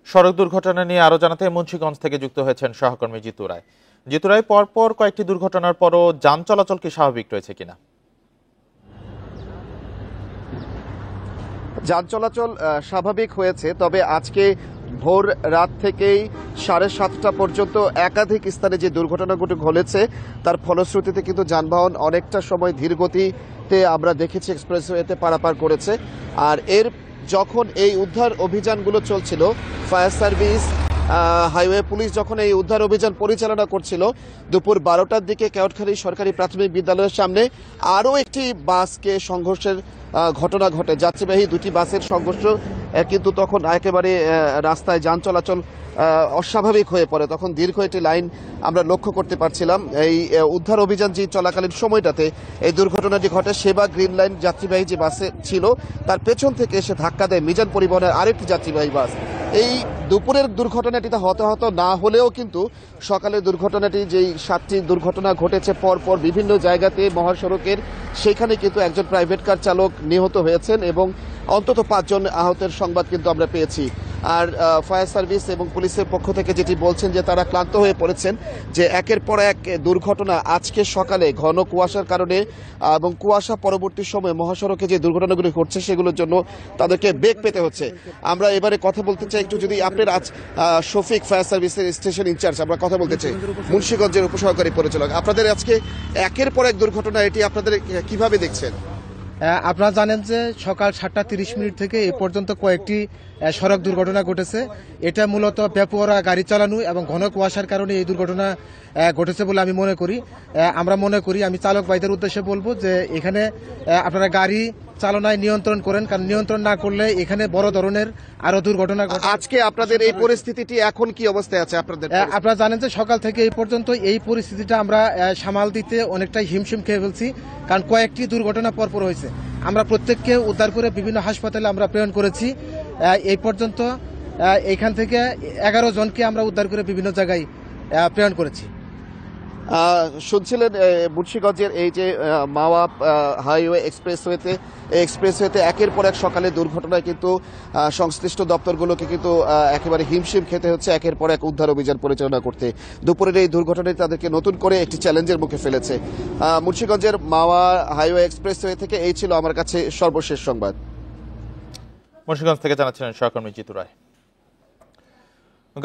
সড়ক দুর্ঘটনা নিয়ে আরো জানাতে মুন্সিগঞ্জ থেকে যুক্ত হয়েছেন সহকর্মী জিতু রায়। জিতু রায়, পরপর কয়েকটি দুর্ঘটনার পরও যান চলাচল কি স্বাভাবিক রয়েছে কিনা? যান চলাচল স্বাভাবিক হয়েছে, তবে আজকে ভোর রাত থেকেই 7:30 পর্যন্ত একাধিক স্থানে যে দুর্ঘটনাগুলো ঘটেছে তার ফলশ্রুতিতে কিন্তু যানবাহন অনেকটা সময় ধীর গতিতে আমরা দেখেছি এক্সপ্রেসওয়েতে পারাপার করেছে। আর যখন এই উদ্ধার অভিযানগুলো চলছিল, ফায়ার সার্ভিস, হাইওয়ে পুলিশ যখন এই উদ্ধার অভিযান পরিচালনা করছিল, দুপুর 12টার দিকে কেওটখালী সরকারি প্রাথমিক বিদ্যালয়ের সামনে আরও একটি বাসকে সংঘর্ষের ঘটনা ঘটে। যাত্রীবাহী 2টি বাসের সংঘর্ষ, কিন্তু তখন একেবারে রাস্তায় যান চলাচল অস্বাভাবিক হয়ে পড়ে। তখন দীর্ঘ একটি লাইন আমরা লক্ষ্য করতে পারছিলাম। এই উদ্ধার অভিযান যে চলাকালীন সময়টাতে এই দুর্ঘটনাটি ঘটে। সেবা গ্রিন লাইন যাত্রীবাহী যে বাসে ছিল তার পেছন থেকে এসে ধাক্কা দেয় মিজান পরিবহনের আরেকটি যাত্রীবাহী বাস। এই দুপুরের দুর্ঘটনাটিতে হতাহত না হলেও কিন্তু সকালের দুর্ঘটনাটি যেই 7টি দুর্ঘটনা ঘটেছে পরপর বিভিন্ন জায়গাতে মহাসড়কের, সেখানে কিন্তু একজন প্রাইভেট কার চালক নিহত হয়েছেন এবং অন্তত 5 জন আহতের সংবাদ কিন্তু আমরা পেয়েছি। আর ফায়ার সার্ভিস এবং পুলিশের পক্ষ থেকে যেটি বলছেন যে তারা ক্লান্ত হয়ে পড়েছেন, যে একের পর এক দুর্ঘটনা আজকে সকালে ঘন কুয়াশার কারণে এবং কুয়াশা পরবর্তী সময়ে মহাসড়কে যে দুর্ঘটনাগুলি ঘটছে সেগুলোর জন্য তাদেরকে বেগ পেতে হচ্ছে। আমরা এবারে কথা বলতে চাই একটু, যদি আপনার আজ শফিক ফায়ার সার্ভিসের স্টেশন ইনচার্জ, আমরা কথা বলতে চাই, মুন্সিগঞ্জের উপসহকারী পরিচালক, আপনাদের আজকে একের পর এক দুর্ঘটনা, এটি আপনাদের কিভাবে দেখছেন? আপনারা জানেন যে সকাল 7:30 থেকে এ পর্যন্ত কয়েকটি সড়ক দুর্ঘটনা ঘটেছে। এটা মূলত বেপরোয়া গাড়ি চালানো এবং ঘন কুয়াশার কারণে এই দুর্ঘটনা ঘটেছে বলে আমি মনে করি। আমি চালক ভাইদের উদ্দেশ্যে বলবো যে এখানে আপনারা গাড়ি চালনায় নিয়ন্ত্রণ করেন, কারণ নিয়ন্ত্রণ না করলে এখানে বড় ধরনের আরো দুর্ঘটনা ঘটে। আজকে আপনাদের এই পরিস্থিতিটি এখন কি অবস্থায় আছে আপনাদের? আপনারা জানেন যে সকাল থেকে এই পর্যন্ত এই পরিস্থিতিটা আমরা সামাল দিতে অনেকটাই হিমশিম খেয়ে ফেলছি, কারণ কয়েকটি দুর্ঘটনা পরপর হয়েছে। আমরা প্রত্যেককে উদ্ধার করে বিভিন্ন হাসপাতালে আমরা প্রেরণ করেছি। এই পর্যন্ত এখান থেকে 11 জনকে আমরা উদ্ধার করে বিভিন্ন জায়গায় প্রেরণ করেছি। শুনছিলেন মুন্সিগঞ্জের এই যে মাওয়া হাইওয়ে এক্সপ্রেসওয়েতে একের পর এক সকালে দুর্ঘটনায় কিন্তু সংশ্লিষ্ট দপ্তরগুলোকে কিন্তু একেবারে হিমশিম খেতে হচ্ছে একের পর এক উদ্ধার অভিযান পরিচালনা করতে। দুপুরের এই দুর্ঘটনায় তাদেরকে নতুন করে একটি চ্যালেঞ্জের মুখে ফেলেছে। মুন্সিগঞ্জের মাওয়া হাইওয়ে এক্সপ্রেসওয়ে থেকে এই ছিল আমার কাছে সর্বশেষ সংবাদ। মুন্সিগঞ্জ থেকে জানাচ্ছিলেন সহকর্মী জিতু রায়।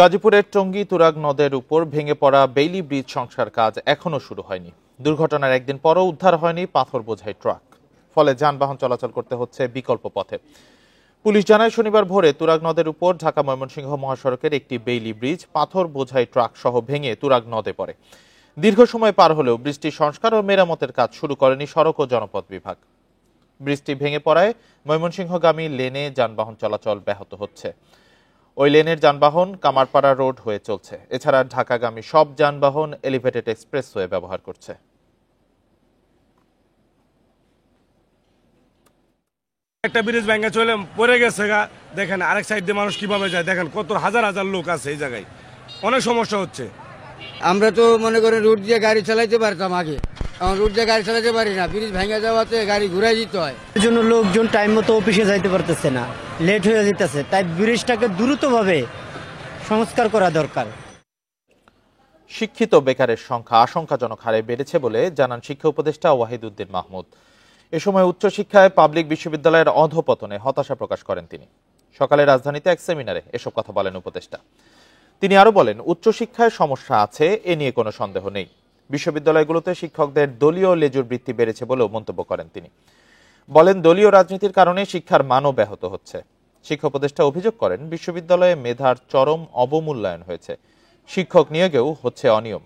গাজীপুরের টঙ্গী তুরাগ নদের উপর ভেঙে পড়া বেইলি ব্রিজ সংস্কার কাজ এখনো শুরু হয়নি। দুর্ঘটনার একদিন পরও উদ্ধার হয়নি পাথর বোঝাই ট্রাক, ফলে যানবাহন চলাচল করতে হচ্ছে বিকল্প পথে। পুলিশ জানায় শনিবার ভোরে তুরাগ নদের উপর ঢাকা ময়মনসিংহ মহাসড়কের একটি বেইলি ব্রিজ পাথর বোঝাই ট্রাক সহ ভেঙে তুরাগ নদে পড়ে। দীর্ঘ সময় পার হলেও ব্রিজটি সংস্কার ও মেরামতের কাজ শুরু করেনি সড়ক ও জনপথ বিভাগ। ব্রিজটি ভেঙে পড়ায় ময়মনসিংহগামী লেনে যানবাহন চলাচল ব্যাহত হচ্ছে। ওই লেনের যানবাহন কামারপাড়া রোড হয়ে চলছে। এছাড়া ঢাকাগামী সব যানবাহন এলিভেটেড এক্সপ্রেসওয়ে ব্যবহার করছে। একটা ব্রিজ ভেঙে চলে পড়ে গেছে গা, দেখেন আরেক সাইড দিয়ে মানুষ কিভাবে যায়, দেখেন কত হাজার হাজার লোক আছে এই জায়গায়, অনেক সমস্যা হচ্ছে। আমরা তো মনে করেন রুট দিয়ে গাড়ি চালাইতে পারতাম আগে, এখন রুট দিয়ে গাড়ি চালাতে পারি না, ব্রিজ ভেঙে যাওয়াতে গাড়ি ঘুরাই দিতে হয়। এর জন্য লোকজন টাইম মতো অফিসে যাইতে পারতেছে না, লেট হয়ে যেতেছে। তাই ব্রিজটাকে দ্রুতভাবে সংস্কার করা দরকার। শিক্ষিত বেকারের সংখ্যা আশঙ্কাজনক হারে বেড়েছে বলে জানান শিক্ষা উপদেষ্টা ওয়াহিদ উদ্দিন মাহমুদ। এ সময় উচ্চশিক্ষায় পাবলিক বিশ্ববিদ্যালয়ের অধঃপতনে হতাশা প্রকাশ করেন তিনি। সকালে রাজধানীতে এক সেমিনারে এসব কথা বলেন উপদেষ্টা। তিনি আরো বলেন, উচ্চশিক্ষায় সমস্যা আছে, এ নিয়ে কোনো সন্দেহ নেই। বিশ্ববিদ্যালয়গুলোতে শিক্ষকদের দলীয় লেজুর বৃত্তি বেড়েছে বলেও মন্তব্য করেন তিনি। বলেন, দলীয় রাজনীতির কারণে শিক্ষার মানও ব্যাহত হচ্ছে। শিক্ষা উপদেষ্টা অভিযোগ করেন, বিশ্ববিদ্যালয়ে মেধার চরম অবমূল্যায়ন হয়েছে, শিক্ষক নিয়োগেও হচ্ছে অনিয়ম।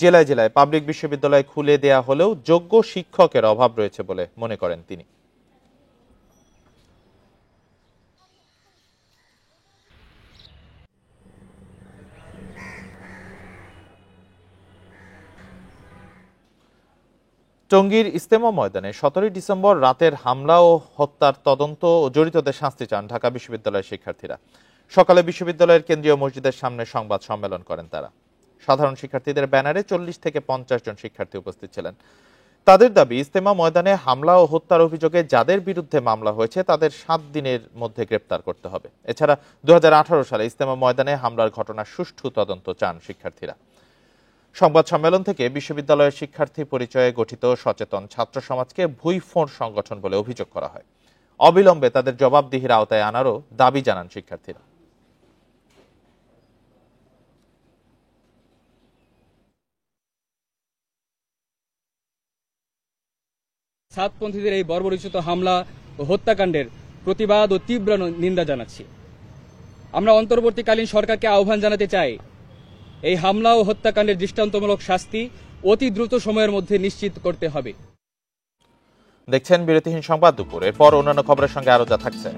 জেলায় জেলায় পাবলিক বিশ্ববিদ্যালয় খুলে দেয়া হলেও যোগ্য শিক্ষকের অভাব রয়েছে বলে মনে করেন তিনি। টঙ্গীর ইজতেমা ময়দানে 17 ডিসেম্বর রাতের হামলা ও হত্যার তদন্ত ও জড়িতদের শাস্তি চান ঢাকা বিশ্ববিদ্যালয়ের শিক্ষার্থীরা। সকালে বিশ্ববিদ্যালয়ের কেন্দ্রীয় মসজিদের সামনে সংবাদ সম্মেলন করেন তারা। সাধারণ শিক্ষার্থীদের ব্যানারে 40 থেকে 50 জন শিক্ষার্থী উপস্থিত ছিলেন। তাদের দাবি, ইজতেমা ময়দানে হামলা ও হত্যার অভিযোগে যাদের বিরুদ্ধে মামলা হয়েছে তাদের 7 দিনের মধ্যে গ্রেপ্তার করতে হবে। এছাড়া 2018 সালে ইজতেমা ময়দানে হামলার ঘটনার সুষ্ঠু তদন্ত চান শিক্ষার্থীরা। সংবাদ সম্মেলন থেকে বিশ্ববিদ্যালয়ের শিক্ষার্থী পরিচয়ে গঠিত সচেতন ছাত্র সমাজকে ভুইফোঁড় সংগঠন বলে অভিযোগ করা হয়। অবিলম্বে তাদের জবাবদিহির আওতায় আনারও দাবি জানান শিক্ষার্থীরা। সাতপন্থীদের এই বর্বরোচিত হামলা ও হত্যাকাণ্ডের প্রতিবাদ ও তীব্র নিন্দা জানাচ্ছি। আমরা অন্তর্বর্তীকালীন সরকারকে আহ্বান জানাতে চাই, এই হামলা ও হত্যাকাণ্ডের দৃষ্টান্তমূলক শাস্তি অতি দ্রুত সময়ের মধ্যে নিশ্চিত করতে হবে। দেখছেন বিরতিহীন সংবাদ দুপুর। এরপর অন্যান্য খবরের সঙ্গে আরো যা থাকছে।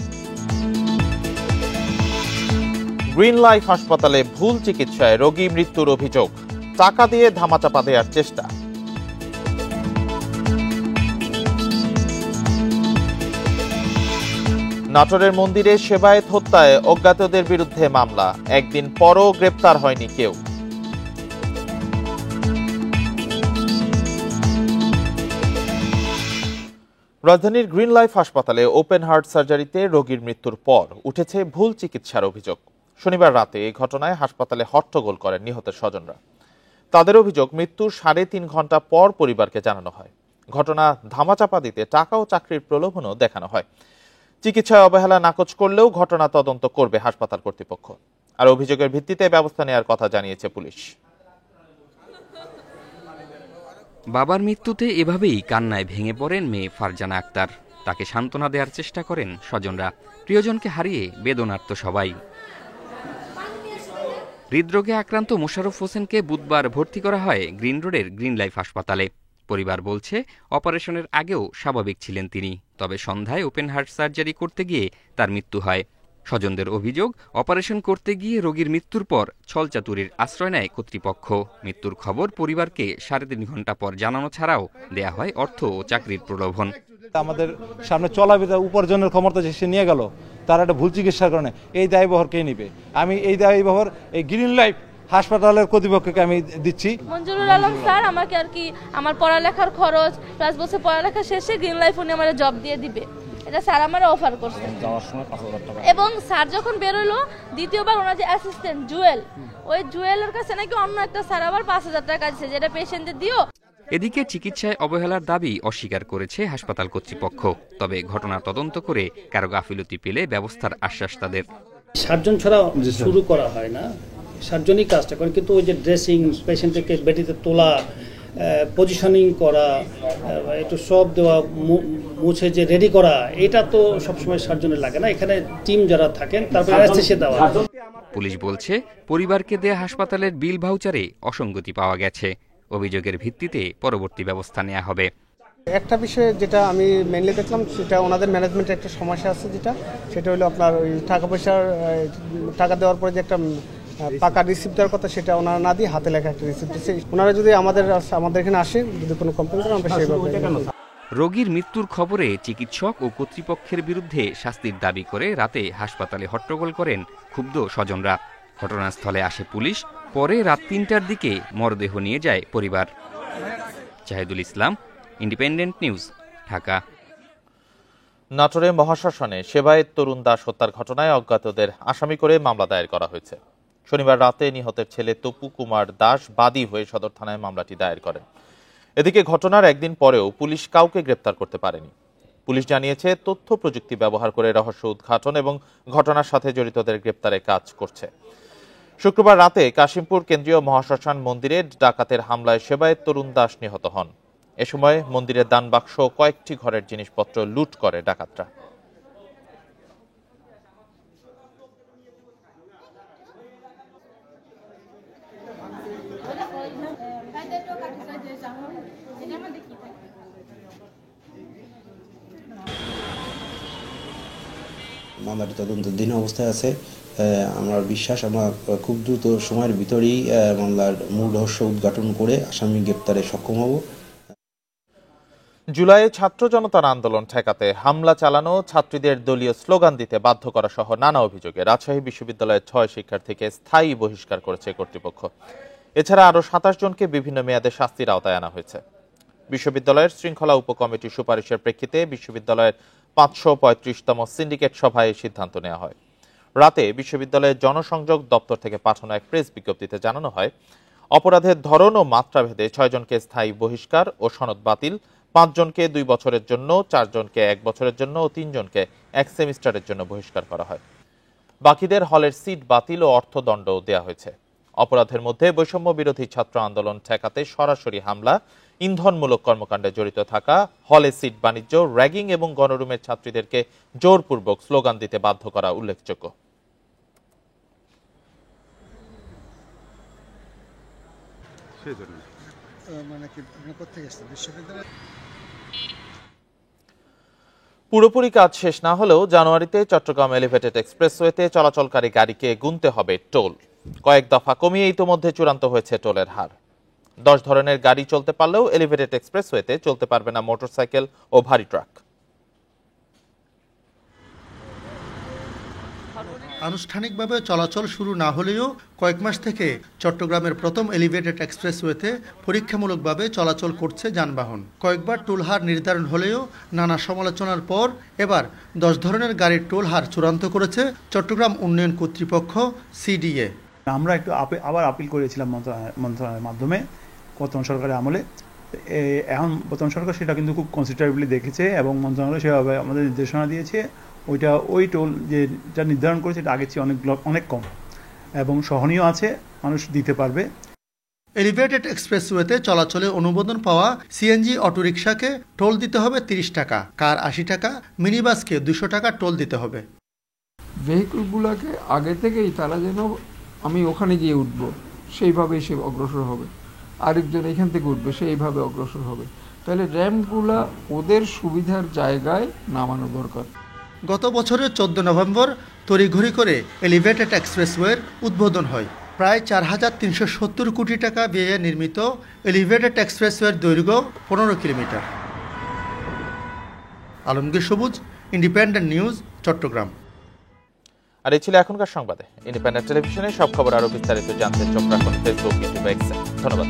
গ্রিন লাইফ হাসপাতালে ভুল চিকিৎসায় রোগী মৃত্যুর অভিযোগ, টাকা দিয়ে ধামাচাপা দেওয়ার চেষ্টা। নাটোরের মন্দিরে সেবায়েত হত্যায় অজ্ঞাতদের বিরুদ্ধে মামলা, একদিন পরও গ্রেপ্তার হয়নি কেউ। রাজধানীর গ্রিন লাইফ হাসপাতালে ওপেন হার্ট সার্জারিতে রোগীর মৃত্যুর পর উঠেছে ভুল চিকিৎসার অভিযোগ। শনিবার রাতে এই ঘটনায় হাসপাতালে হট্টগোল করেন নিহতের স্বজনরা। তাদের অভিযোগ, মৃত্যুর 3.5 ঘন্টা পর পরিবারকে জানানো হয়। ঘটনা ধামাচাপা দিতে টাকা ও চাকরির প্রলোভনও দেখানো হয়। চিকিৎসায় অবহেলা নাকচ করলেও ঘটনা তদন্ত করবে হাসপাতাল কর্তৃপক্ষ। আর অভিযোগের ভিত্তিতে ব্যবস্থা নেওয়ার কথা জানিয়েছে পুলিশ। বাবার মৃত্যুতে এভাবেই কান্নায় ভেঙে পড়েন মেয়ে ফারজানা আক্তার। তাকে সান্ত্বনা দেওয়ার চেষ্টা করেন স্বজনরা। প্রিয়জনকে হারিয়ে বেদনার্ত সবাই। হৃদরোগে আক্রান্ত মোশাররফ হোসেনকে বুধবার ভর্তি করা হয় গ্রিন রোডের গ্রিন লাইফ হাসপাতালে। পরিবার বলছে, অপারেশনের আগেও স্বাভাবিক ছিলেন তিনি, তবে সন্ধ্যায় ওপেন হার্ট সার্জারি করতে গিয়ে তার মৃত্যু হয়। স্বজনদের অভিযোগ, অপারেশন করতে গিয়ে রোগীর মৃত্যুর পর ছলচাতুরির আশ্রয় নেয় কর্তৃপক্ষ। মৃত্যুর খবর পরিবারকে 3.5 ঘন্টা পর জানানো ছাড়াও দেয়া হয় অর্থ ও চাকরির প্রলোভন। আমাদের সামনে চলাফেরা উপার্জনের ক্ষমতা যে সে নিয়ে গেল, তার একটা ভুল চিকিৎসার কারণে এই দায়বহর কে নিবে? আমি এই দায়বহর এই গ্রিন লাইফ হাসপাতালের কর্তৃপক্ষকে আমি দিচ্ছি। মঞ্জুরুল আলম স্যার আমাকে আর কি আমার পড়ালেখার খরচ প্লাস বলছে পড়ালেখা শেষে গ্রিন লাইফ উনি আমার জব দিয়ে দিবে, এটা স্যার আমার অফার করছে যাওয়ার সময় 5,000 টাকা। এবং স্যার যখন বেরোলো দ্বিতীয়বার ওনার যে অ্যাসিস্ট্যান্ট জুয়েল, ওই জুয়েলের কাছে নাকি অন্য একটা স্যার আবার 5,000 টাকা দিয়েছে, যেটা পেশেন্টদের দিও। এদিকে চিকিৎসায় অবহেলার দাবি অস্বীকার করেছে হাসপাতাল কর্তৃপক্ষ। তবে ঘটনা তদন্ত করে কারো গাফিলতি পেলে ব্যবস্থার আশ্বাস তাদের। সার্জন ছাড়া শুরু করা হয় না, সার্জনই কাজটা করেন, কিন্তু ওই যে ড্রেসিং, পেশেন্টকে বেডিতে তোলা, পজিশনিং করা, একটু সব দেওয়া, মুছে যে রেডি করা, এটা তো সবসময় সার্জনের লাগে না। এখানে টিম যারা থাকেন তারপরে অ্যানেস্থেসিয়া দেওয়া। পুলিশ বলছে, পরিবারকে দেয়া হাসপাতালের বিল ভাউচারে অসঙ্গতি পাওয়া গেছে। অভিযোগের ভিত্তিতে পরবর্তী ব্যবস্থা নেওয়া হবে। একটা বিষয় যেটা আমি মেনলি দেখলাম, সেটা ওনাদের ম্যানেজমেন্টে একটা সমস্যা আছে, সেটা হলো আপনার ওই টাকা দেওয়ার পরে যে একটা পাকা রিসিপ্ট দেওয়ার কথা, সেটা ওনারা না দিয়ে হাতে লেখা একটা রিসিপ্ট দিচ্ছে। ওনারা যদি আমাদের এখানে আসে, যদি কোনো কমপ্লেন করে, আমরা সেইভাবে। রোগীর মৃত্যুর খবরে চিকিৎসক ও কর্তৃপক্ষের বিরুদ্ধে শাস্তির দাবি করে রাতে হাসপাতালে হট্টগোল করেন ক্ষুব্ধ স্বজনরা। ঘটনাস্থলে আসে পুলিশ, পরে রাত 3টার দিকে মরদেহ নিয়ে যায় পরিবার। জাহিদুল ইসলাম, ইন্ডিপেন্ডেন্ট নিউজ, ঢাকা। নাটোরে মহাশ্মশানে সেবায়েত তরুণ দাস হত্যার ঘটনায় অজ্ঞাতদের আসামি করে মামলা দায়ের করা হয়েছে। শনিবার রাতে নিহতের ছেলে তপু কুমার দাস বাদী হয়ে সদর থানায় মামলাটি দায়ের করেন। এদিকে ঘটনার একদিন পরেও পুলিশ কাউকে গ্রেপ্তার করতে পারেনি। পুলিশ জানিয়েছে, তথ্য প্রযুক্তি ব্যবহার করে রহস্য উদ্ঘাটন এবং ঘটনার সাথে জড়িতদের গ্রেপ্তারে কাজ করছে। শুক্রবার রাতে কাশিমপুর কেন্দ্রীয় মহাশ্মশান মন্দিরে ডাকাতের হামলায় সেবায়েত তরুণ দাস নিহত হন। এ সময় মন্দিরের দান বাক্স কয়েকটি ঘরের জিনিসপত্র লুট করে ডাকাতরা। মামলাটি তদন্তাধীন অবস্থায় আছে। আমার বিশ্বাস, আমরা খুব দ্রুত সময়ের ভিতরেই মামলার মূল রহস্য উদ্ঘাটন করে আসামি গ্রেপ্তারে সক্ষম হব। জুলাইয়ে ছাত্র জনতার আন্দোলন ঠেকাতে হামলা চালানো, ছাত্রীদের দলীয় স্লোগান দিতে বাধ্য করা সহ নানা অভিযোগে রাজশাহী বিশ্ববিদ্যালয়ের 6 শিক্ষার্থীকে স্থায়ী বহিষ্কার করেছে কর্তৃপক্ষ। এছাড়া আরো 27 জনকে বিভিন্ন মেয়াদে শাস্তির আওতায় আনা হয়েছে। বিশ্ববিদ্যালয়ের শৃঙ্খলা উপকমিটির সুপারিশের প্রেক্ষিতে বিশ্ববিদ্যালয়ের 535তম সিন্ডিকেট সভায় সিদ্ধান্ত নেওয়া হয়। রাতে বিশ্ববিদ্যালয়ের জনসংযোগ দপ্তর থেকে পাঠানো এক প্রেস বিজ্ঞপ্তিতে জানানো হয়, অপরাধের ধরন ও মাত্রা ভেদে 6 জনকে স্থায়ী বহিষ্কার ও সনদ বাতিল, 5 জনকে 2 বছরের জন্য, 4 জনকে 1 বছরের জন্য ও 3 জনকে 1 সেমিস্টারের জন্য বহিষ্কার করা হয়। বাকিদের হলের সিট বাতিল ও অর্থদণ্ড দেওয়া হয়েছে। অপরাধের মধ্যে বৈষম্য বিরোধী ছাত্র আন্দোলন ঠেকাতে সরাসরি হামলা, ইন্ধনমূলক কর্মকাণ্ডে জড়িত থাকা, হলে সিট বাণিজ্য, র্যাগিং এবং গণরুমের ছাত্রীদেরকে জোরপূর্বক স্লোগান দিতে বাধ্য করা উল্লেখযোগ্য। পুরোপুরি কাজ শেষ না হলেও জানুয়ারিতে চট্টগ্রাম এলিভেটেড এক্সপ্রেসওয়েতে চলাচলকারী গাড়িকে গুনতে হবে টোল। কয়েক দফা কমিয়ে ইতোমধ্যে চূড়ান্ত হয়েছে টোলের হার। 10 ধরনের গাড়ি চলতে পারলেও এলিভেটেড এক্সপ্রেসওয়েতে চলতে পারবে না মোটরসাইকেল ও ভারী ট্রাক। আনুষ্ঠানিকভাবে চলাচল শুরু না হলেও কয়েক মাস থেকে চট্টগ্রামের প্রথম এলিভেটেড এক্সপ্রেসওয়েতে পরীক্ষামূলকভাবে চলাচল করছে যানবাহন। কয়েকবার টোল হার নির্ধারণ হলেও নানা সমালোচনার পর এবার 10 ধরনের গাড়ির টোল হার চূড়ান্ত করেছে চট্টগ্রাম উন্নয়ন কর্তৃপক্ষ সিডিএ। আমরা একটু আবার আপিল করেছিলাম মন্ত্রণালয়ের মাধ্যমে বর্তমান সরকারের আমলে। এখন বর্তমান সরকার সেটা কিন্তু খুব কনসিডারেবলি দেখেছে এবং মন্ত্রণালয় সেভাবে আমাদের নির্দেশনা দিয়েছে। ওই টোল যেটা নির্ধারণ করেছে এটা আগের চেয়ে অনেক কম এবং সহনীয় আছে, মানুষ দিতে পারবে। এলিভেটেড এক্সপ্রেসওয়েতে চলাচলে অনুমোদন পাওয়া সিএনজি অটোরিকশাকে টোল দিতে হবে ৩০ টাকা, কার ৮০ টাকা, মিনিবাসকে ২০০ টাকা টোল দিতে হবে। ভেহিকলগুলোকে আগে থেকেই তারা যেন আমি ওখানে গিয়ে উঠবো সেইভাবেই সে অগ্রসর হবে, আরেকজন এখান থেকে উঠবে সেইভাবে অগ্রসর হবে। তাহলে র্যাম্পগুলা ওদের সুবিধার জায়গায় নামানো দরকার। গত বছরের ১৪ নভেম্বর তড়িঘড়ি করে এলিভেটেড এক্সপ্রেসওয়ের উদ্বোধন হয়। প্রায় ৪,৩৭০ কোটি টাকা ব্যয়ে নির্মিত এলিভেটেড এক্সপ্রেসওয়ের দৈর্ঘ্য ১৫ কিলোমিটার। আলমগীর সবুজ, ইন্ডিপেন্ডেন্ট নিউজ, চট্টগ্রাম। আর এই ছিল এখনকার সংবাদে। ইন্ডিপেন্ডেন্ট টেলিভিশনে সব খবর আরো বিস্তারিত জানতে চোখ রাখুন ফেসবুক, ইউটিউব, এক্সে। ধন্যবাদ।